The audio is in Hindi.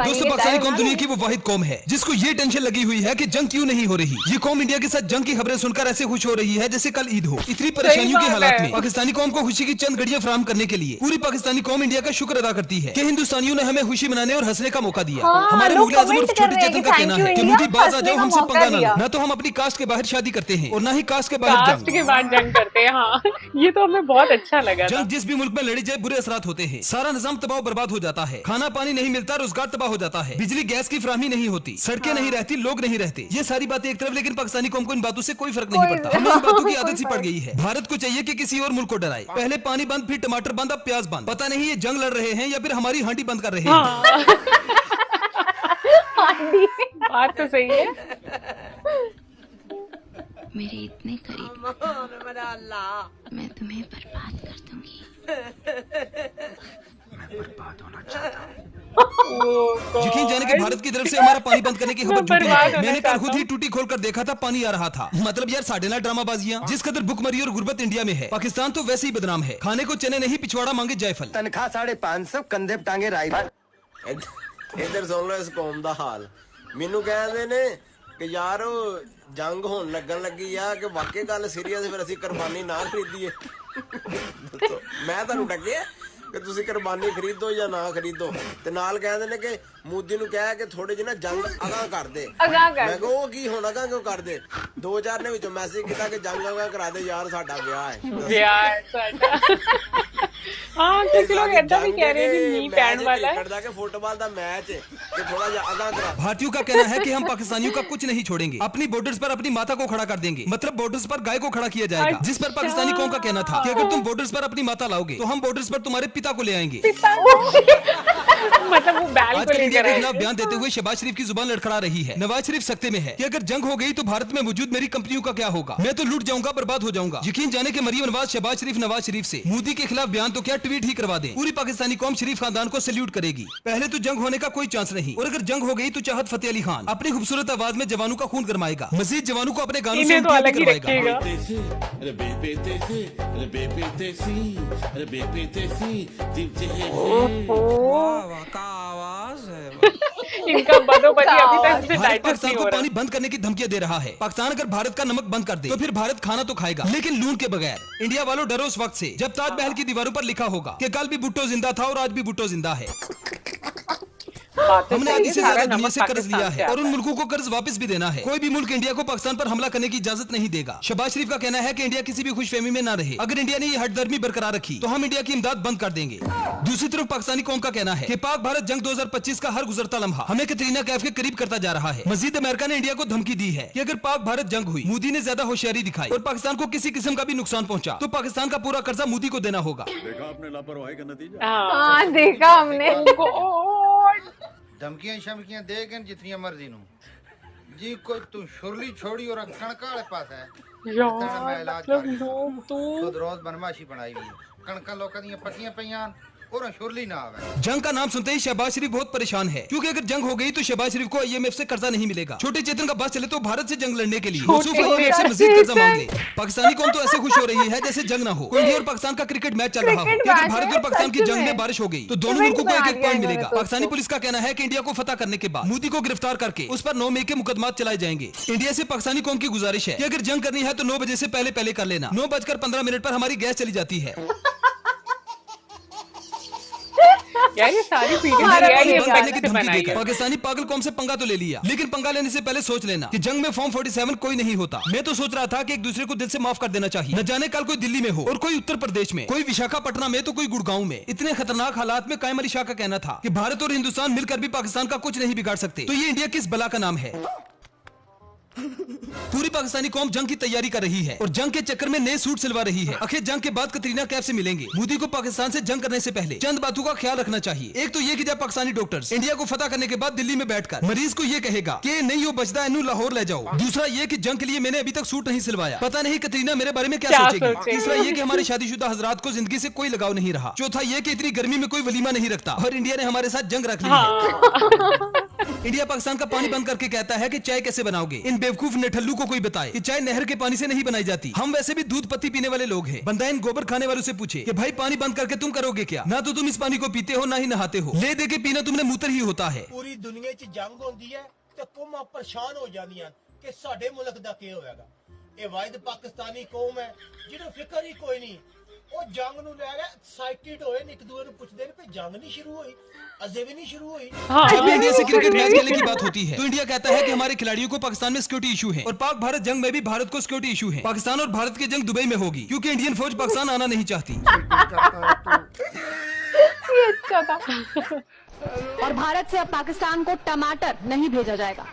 दोस्तों पाकिस्तानी कौम दुनिया की वो वाहिद कौम है जिसको ये टेंशन लगी हुई है कि जंग क्यों नहीं हो रही। ये कौम इंडिया के साथ जंग की खबरें सुनकर ऐसे खुश हो रही है जैसे कल ईद हो। इतनी परेशानियों के हालात में पाकिस्तानी कौम को खुशी की चंद घड़ियां फराहम करने के लिए पूरी पाकिस्तानी कौम इंडिया का शुक्र अदा करती है कि हिंदुस्तानियों ने हमें खुशी मनाने और हंसने का मौका दिया। हमारे मुगल आजम और छोटे चेतन का कहना है कि मोदी बाज आ जाओ, हमसे पंगा न लो। न तो हम अपनी कास्ट के बाहर शादी करते हैं और न ही कास्ट के बाहर जंग करते हैं। हाँ, ये तो हमें बहुत अच्छा लगा। जंग जिस भी मुल्क में लड़ी जाए बुरे असरात होते हैं, सारा निजाम तबाह बर्बाद हो जाता है, खाना पानी नहीं मिलता, रोजगार तबाह हो जाता है, बिजली गैस की फराहमी नहीं होती, सड़कें नहीं रहती, लोग नहीं रहते। ये सारी बातें एक तरफ, लेकिन पाकिस्तानी कौम को इन बातों से कोई फर्क नहीं पड़ता। हमें इन बातों की आदत सी पड़ गई है। भारत को चाहिए कि किसी और मुल्क को डराए। पहले पानी बंद, फिर टमाटर बंद, अब प्याज बंद। पता नहीं ये जंग लड़ रहे हैं या फिर हमारी हांडी बंद कर रहे हैं। बात तो सही है। मेरे इतने करीब मैं तुम्हें बर्बाद कर दूंगी। मैं बर्बाद होना चाहता हूँ। यकीन जाने कि भारत की तरफ से हमारा पानी बंद करने की खबर झूठी है। मैंने कल खुद ही टूटी खोलकर देखा था, पानी आ रहा था। मतलब यार साढ़े ना ड्रामाबाजियां। जिस कदर भुखमरी और गुर्बत इंडिया में है, पाकिस्तान तो वैसे ही बदनाम है। खाने को चने नहीं, पिछवाड़ा मांगे जायफल। तनख्वाह 550, कंधे टांगे राइफल। इधर सुन लो इस कौम दा हाल। मैनू कहते ने कि यार जंग होने लगन लगी आ कि वाकई गल सीरीयस, फिर असं कुरबानी ना खरीदीए। मैं तुहानू डकिया कि तुसी कुरबानी खरीदो या ना खरीदो। ते नाल कहते ने कि मोदी नू कह के थोड़े जी ना जंग अगां कर दे। मैं कहो वो की हुण अगां क्यों कर दे? 2-4 ने विचों मैसेज किया कि जंग अगां करा दे यार, साडा ब्याह है। ब्याह है साडा। हाँ, कुछ लोग ऐसा भी कह रहे हैं कि मींह पैण वाला है। करदा के फुटबॉल दा मैच है कि थोड़ा जा अगां करा। भारतीयों का कहना है कि हम पाकिस्तानियों का कुछ नहीं छोड़ेंगे। अपनी बॉर्डर्स पर अपनी माता को खड़ा कर देंगे। मतलब बॉर्डर्स पर गाय को खड़ा किया जाएगा। जिस पर पाकिस्तानी कौम का कहना था कि अगर तुम बॉर्डर्स पर अपनी माता लाओगे तो हम बॉर्डर्स पर तुम्हारे पिता को ले आएंगे। मतलब वो बैल को आजकल इंडिया के खिलाफ बयान देते हुए शहबाज शरीफ की जुबान लड़खड़ा रही है। नवाज शरीफ सख्ते में है कि अगर जंग हो गई तो भारत में मौजूद मेरी कंपनियों का क्या होगा? मैं तो लूट जाऊंगा, बर्बाद हो जाऊंगा। यकीन जाने कि मरियम नवाज, शहबाज शरीफ, नवाज शरीफ से मोदी के खिलाफ बयान तो क्या ट्वीट ही करवा दे। पूरी पाकिस्तानी कौम शरीफ खानदान को सैल्यूट करेगी। पहले तो जंग होने का कोई चांस नहीं, और अगर जंग हो गई तो चाहत फतेह अली खान अपनी खूबसूरत आवाज में जवानों का खून गरमाएगा। मजीद जवानों को अपने गानों से करवाएगा। इनका बदोबदी अभी तक से भारत पाकिस्तान को पानी बंद करने की धमकियां दे रहा है। पाकिस्तान अगर भारत का नमक बंद कर दे तो फिर भारत खाना तो खाएगा, लेकिन लून के बगैर। इंडिया वालों डरो उस वक्त से जब ताजमहल की दीवारों पर लिखा होगा कि कल भी भुट्टो जिंदा था और आज भी भुट्टो जिंदा है। हमने आधी से ज्यादा दुनिया से कर्ज लिया है और उन मुल्कों को कर्ज वापस भी देना है। कोई भी मुल्क इंडिया को पाकिस्तान पर हमला करने की इजाजत नहीं देगा। शहबाज शरीफ का कहना है कि इंडिया किसी भी खुशफहमी में ना रहे। अगर इंडिया ने ये हठधर्मी बरकरार रखी तो हम इंडिया की इमदाद बंद कर देंगे। दूसरी तरफ पाकिस्तानी कौम का कहना है कि पाक भारत जंग 2025 का हर गुजरता लम्हा हमें कैटरीना कैफ के करीब करता जा रहा है। मजीद अमेरिका ने इंडिया को धमकी दी है कि अगर पाक भारत जंग हुई, मोदी ने ज्यादा होशियारी दिखाई और पाकिस्तान को किसी किस्म का भी नुकसान पहुंचा तो पाकिस्तान का पूरा कर्जा मोदी को देना होगा। देखा आपने लापरवाही का नतीजा। हाँ, देखा हमने। धमकियां शमकियां दे के जितनी मर्जी नू जी, कोई तू शुरली छोड़ी और कणका वाले पास है यार, मतलब लोग तो रोज बनमाशी बनाई हुई है। कणका लोकां दी पट्टियां पईयां और शुरली ना आवे। जंग का नाम सुनते ही शहबाज शरीफ बहुत परेशान है, क्योंकि अगर जंग हो गई तो शहबाज शरीफ को IMF से कर्जा नहीं मिलेगा। छोटे चेतन का बस चले तो भारत से जंग लड़ने के लिए IMF से मजीद कर्जा मांग ले। पाकिस्तानी कौम तो ऐसे खुश हो रही है जैसे जंग ना हो। इंडिया और पाकिस्तान का क्रिकेट मैच चल रहा हो कि अगर भारत और पाकिस्तान की जंग में बारिश हो गई तो दोनों मुल्कों को एक पॉइंट मिलेगा। पाकिस्तानी पुलिस का कहना है कि इंडिया को फतह करने के बाद मोदी को गिरफ्तार करके उस पर 9 मई के मुकदमा चलाए जाएंगे। इंडिया से पाकिस्तानी कौम की गुजारिश है कि अगर जंग करनी है तो 9 बजे से पहले कर लेना। 9:15 पर हमारी गैस चली जाती है। यार ये सारी पाकिस्तानी पागल कौम से पंगा तो ले लिया, लेकिन पंगा लेने से पहले सोच लेना कि जंग में फॉर्म 47 कोई नहीं होता। मैं तो सोच रहा था कि एक दूसरे को दिल से माफ कर देना चाहिए। न जाने कल कोई दिल्ली में हो और कोई उत्तर प्रदेश में, कोई विशाखापट्टनम में तो कोई गुड़गांव में। इतने खतरनाक हालात में कायम अली शाह का कहना था कि भारत और हिंदुस्तान मिलकर भी पाकिस्तान का कुछ नहीं बिगाड़ सकते। तो ये इंडिया किस बला का नाम है? पूरी पाकिस्तानी कौम जंग की तैयारी कर रही है और जंग के चक्कर में नए सूट सिलवा रही है। आखिर जंग के बाद कैटरीना कैफ से मिलेंगे। मोदी को पाकिस्तान से जंग करने से पहले चंद बातों का ख्याल रखना चाहिए। एक तो ये कि जब पाकिस्तानी डॉक्टर्स इंडिया को फतह करने के बाद दिल्ली में बैठकर मरीज को ये कहेगा कि नहीं हो बचदा इन्हू लाहौर ले जाओ। दूसरा ये कि जंग के लिए मैंने अभी तक सूट नहीं सिलवाया, पता नहीं कैटरीना मेरे बारे में क्या सोचेगी। तीसरा ये कि हमारे शादीशुदा हजरात को जिंदगी से कोई लगाव नहीं रहा। चौथा ये कि इतनी गर्मी में कोई वलीमा नहीं रखता और इंडिया ने हमारे साथ जंग रख ली है। इंडिया पाकिस्तान का पानी बंद करके कहता है कि चाय कैसे बनाओगे। इन बेवकूफ नेठल्लू को कोई बताए कि चाय नहर के पानी से नहीं बनाई जाती। हम वैसे भी दूध पत्ती पीने वाले लोग हैं। बंदा इन गोबर खाने वालों से पूछे कि भाई पानी बंद करके तुम करोगे क्या? ना तो तुम इस पानी को पीते हो, ना ही नहाते हो। ले दे के पीना तुमने मूत्र ही होता है। पूरी दुनिया च जंग होती है तो कौमां परेशान हो जांदियां कि साडे मुल्क दा की होएगा। ये वाहिद पाकिस्तानी कौम है जिन्हों फिक्र ही कोई नहीं। वो जंग नूं लै के एक्साइटेड होए, एक दूसरे नूं पुछदे ने कि जंग नहीं शुरू हुई, अजे भी नहीं शुरू हुई। जब भी इंडिया से क्रिकेट मैच खेलने की बात होती है तो इंडिया कहता है कि हमारे खिलाड़ियों को पाकिस्तान में सिक्योरिटी इशू है, और पाक भारत जंग में भी भारत को सिक्योरिटी इशू है। पाकिस्तान और भारत की जंग दुबई में होगी क्योंकि इंडियन फौज पाकिस्तान आना नहीं चाहती। ये अच्छा था। और भारत से अब पाकिस्तान को टमाटर नहीं भेजा जाएगा।